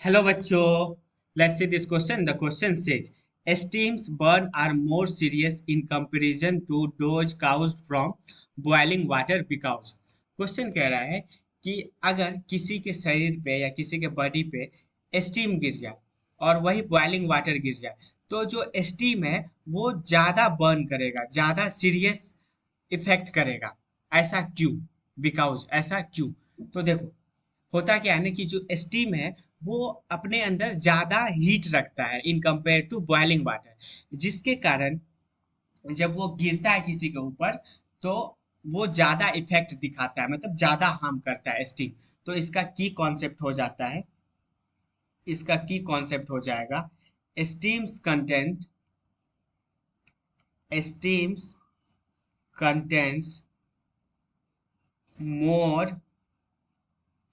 Hello bachcho, let's see this question. The question says, steams burn are more serious in comparison to those caused from boiling water because question कह रहा है कि अगर किसी के शरीर पे या किसी के बॉडी पे स्टीम गिर जाए और वही बॉइलिंग वाटर गिर जाए तो जो स्टीम है वो ज्यादा बर्न करेगा, ज्यादा सीरियस इफेक्ट करेगा। ऐसा क्यों? बिकॉज ऐसा क्यों? तो देखो, होता क्या है ना कि जो स्टीम है वो अपने अंदर ज्यादा हीट रखता है in compare to boiling water, जिसके कारण जब वो गिरता है किसी के ऊपर तो वो ज्यादा इफेक्ट दिखाता है, मतलब ज्यादा हार्म करता है स्टीम। तो इसका की कॉन्सेप्ट हो जाता है, इसका की कॉन्सेप्ट हो जाएगा steams content, steams contents more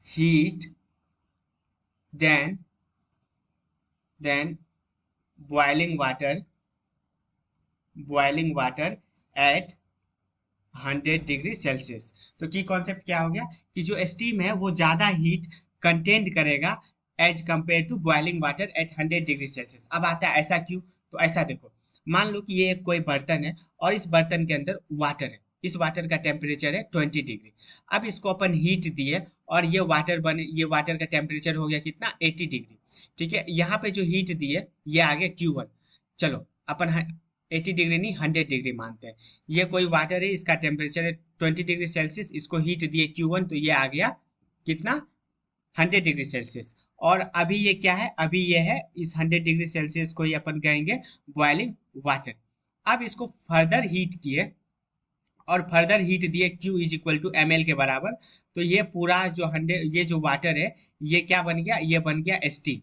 heat than than boiling water, boiling water at 100 degree Celsius. तो की कॉन्सेप्ट क्या हो गया कि जो स्टीम है वो ज्यादा हीट कंटेंट करेगा as compare to boiling water at 100 degree Celsius. अब आता है ऐसा क्यों? तो ऐसा देखो, मान लो कि ये एक कोई बर्तन है और इस बर्तन के अंदर वाटर है। इस वाटर का टेम्परेचर है 20 डिग्री। अब इसको अपन हीट दिए और ये वाटर बने, ये वाटर का टेम्परेचर हो गया कितना? 80 डिग्री। ठीक है, यहाँ पे जो हीट दिए ये आ गया Q1। चलो अपन 80 डिग्री नहीं 100 डिग्री मानते हैं। ये कोई वाटर है, इसका टेम्परेचर है 20 डिग्री सेल्सियस, इसको हीट दिए Q1 तो ये आ गया कितना? 100 डिग्री सेल्सियस। और अभी ये क्या है? अभी ये है इस 100 डिग्री सेल्सियस को ही अपन कहेंगे बॉइलिंग वाटर। अब इसको फर्दर हीट किए और फर्दर हीट दिए Q is equal to ml के बराबर। तो ये पूरा जो 100, ये जो वाटर है ये क्या बन गया? ये बन गया स्टीम।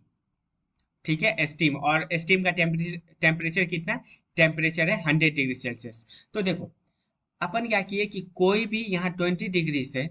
ठीक है, स्टीम। और स्टीम का टेम्परेचर कितना? टेम्परेचर है 100 डिग्री सेल्सियस। तो देखो, अपन क्या किए कि कोई भी यहाँ 20 डिग्री से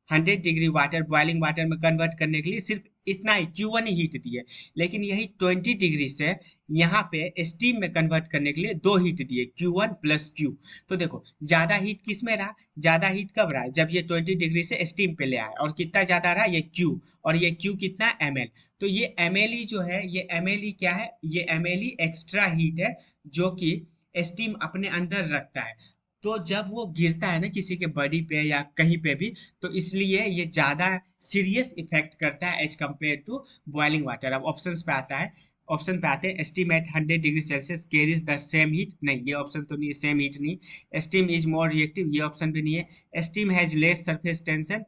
100 डिग्री वाटर बॉइलिंग वाटर में कन्वर्ट करने के लिए सिर्फ इतना ही Q1 ही हीट दिए, लेकिन यही 20 डिग्री से यहाँ पे स्टीम में कन्वर्ट करने के लिए दो हीट दिए Q1 प्लस Q। तो देखो, ज्यादा हीट किस में रहा? ज्यादा हीट कब रहा? जब ये 20 डिग्री से स्टीम पे ले आए। और कितना ज्यादा रहा? ये Q। और ये Q कितना? ml। तो ये ml जो है, ये ml क्या है? ये ml एक्स्ट्रा हीट है जो कि स्टीम अपने अंदर रखता है। तो जब वो गिरता है ना किसी के बॉडी पे या कहीं पे भी, तो इसलिए ये ज्यादा सीरियस इफेक्ट करता है as compare to boiling water. अब ऑप्शंस पे आता है, ऑप्शन पे आते हैं steam at 100 degree Celsius carries the same heat. नहीं, ये ऑप्शन तो नहीं, सेम हीट नहीं। स्टीम इज मोर रिएक्टिव, ये ऑप्शन भी नहीं है। Steam has less surface tension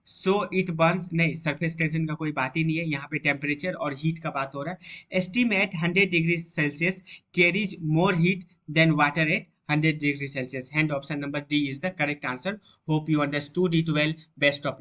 so it burns, नहीं, सरफेस टेंशन का कोई बात ही नहीं है, यहाँ पे टेम्परेचर और हीट का बात हो रहा है। Steam at 100 degree Celsius carries more heat than water at 100 degree Celsius. Hence option number D is the correct answer. Hope you understood it well. Best of